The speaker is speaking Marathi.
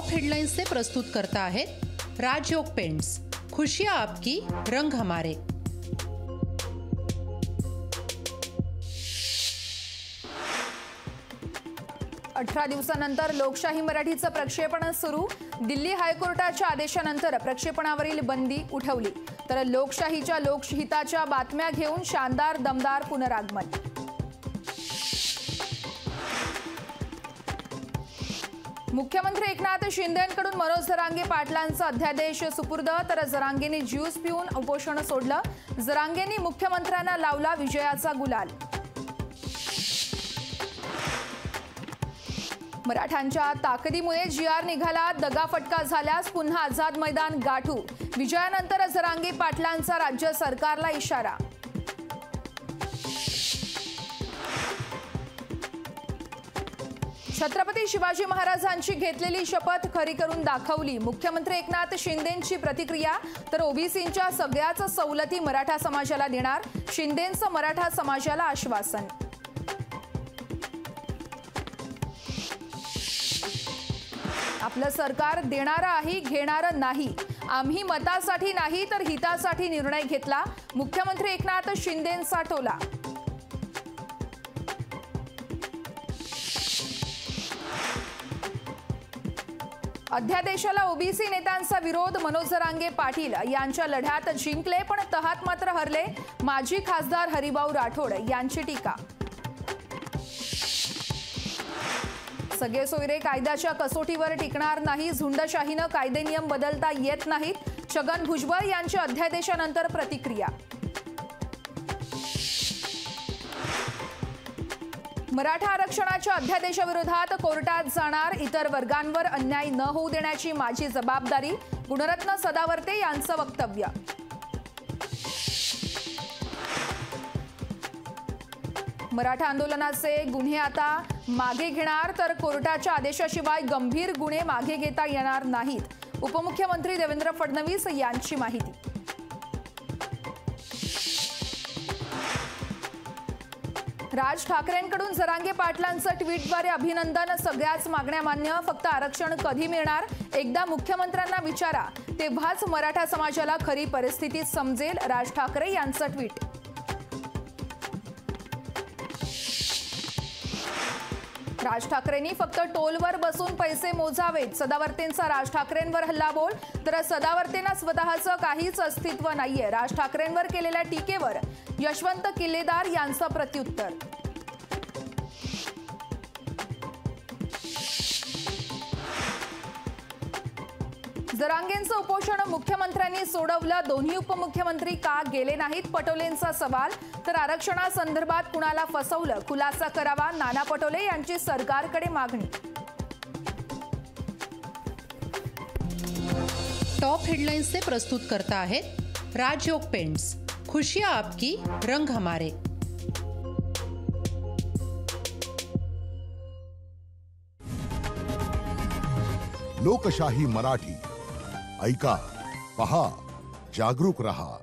टॉप हेडलाइन्स से प्रस्तुत करता है राजयोग पेंट्स, खुशियां आपकी, रंग हमारे। अठरा दिवसानंतर लोकशाही मराठीचं प्रक्षेपण सुरू। दिल्ली हायकोर्टाच्या आदेशानंतर प्रक्षेपणावरील बंदी उठवली, तर लोकशाहीच्या लोकहिताच्या बातम्या घेऊन शानदार दमदार पुनरागमन। मुख्यमंत्री एकनाथ शिंदेंकडून मनोज जरांगे पाटलांचा अध्यादेश सुपूर्द, तर जरांगेंनी ज्यूस पिऊन उपोषण सोडलं। जरांगेंनी मुख्यमंत्र्यांना लावला विजयाचा गुलाल। मराठ्यांच्या ताकदीमुळे जी.आर. निघाला, दगाफटका झाल्यास पुन्हा आझाद मैदान गाठू। विजयानंतर जरांगे पाटलांचा राज्य सरकारला इशारा। छत्रपती शिवाजी महाराजांची घेतलेली शपथ खरी करून दाखवली। मुख्यमंत्री एकनाथ शिंदेंची प्रतिक्रिया, तर ओबीसींच्या सगळ्याच सवलती मराठा समाजाला देणार, शिंदेंचं मराठा समाजाला आश्वासन। आपलं सरकार देणारं आहे, घेणारं नाही। आम्ही मतासाठी नाही तर हितासाठी निर्णय घेतला, मुख्यमंत्री एकनाथ शिंदेंचा टोला। अध्यादेशाला ओबीसी नेत्यांचा विरोध, मनोज जरांगे पाटील यांच्या लढ्यात जिंकले पण तहात मात्र हरले, माजी खासदार हरिभाऊ राठोड यांची टीका। सगळे सोयरे कायद्याच्या कसोटीवर टिकणार नाही, झुंडशाहीनं कायदे नियम बदलता येत नाहीत, छगन भुजबळ यांच्या अध्यादेशानंतर प्रतिक्रिया। मराठा आरक्षणाच्या अध्यादेशाविरोधात कोर्टात जाणार, इतर वर्गांवर अन्याय न होऊ देण्याची माझी जबाबदारी, गुणरत्न सदावर्ते यांचं वक्तव्य। मराठा आंदोलनाचे गुन्हे आता मागे घेणार, तर कोर्टाच्या आदेशाशिवाय गंभीर गुन्हे मागे घेता येणार नाहीत, उपमुख्यमंत्री देवेंद्र फडणवीस यांची माहिती। राज ठाकरेंकडून जरांगे पाटलांचं ट्विटद्वारे अभिनंदन, सगळ्याच मागण्या मान्य, फक्त आरक्षण कधी मिळणार एकदा मुख्यमंत्र्यांना विचारा, तेव्हाच मराठा समाजाला खरी परिस्थिती समजेल, राज ठाकरे यांचं ट्विट। राज ठाकरेंनी फक्त टोलवर बसून पैसे मोजावेत, सदावर्तेंचा राज ठाकरेंवर हल्लाबोल, तर सदावर्तेंना स्वतःचं काहीच अस्तित्व नाहीये, राज ठाकरेंवर केलेल्या टीकेवर यशवंत किल्लेदार यांचं प्रत्युत्तर। जरांगेंचं उपोषण मुख्यमंत्र्यांनी सोडवलं, दोन्ही उपमुख्यमंत्री का गेले नाहीत, पटोलेंचा सवाल, तर आरक्षणासंदर्भात कुणाला फसवलं, खुलासा करावा, नाना पटोले यांची सरकारकडे मागणी। टॉप हेडलाइन्स से प्रस्तुत करता है राजयोग पेंट्स, खुशियां आपकी, रंग हमारे। लोकशाही मराठी ऐका, पहा, जागरूक रहा।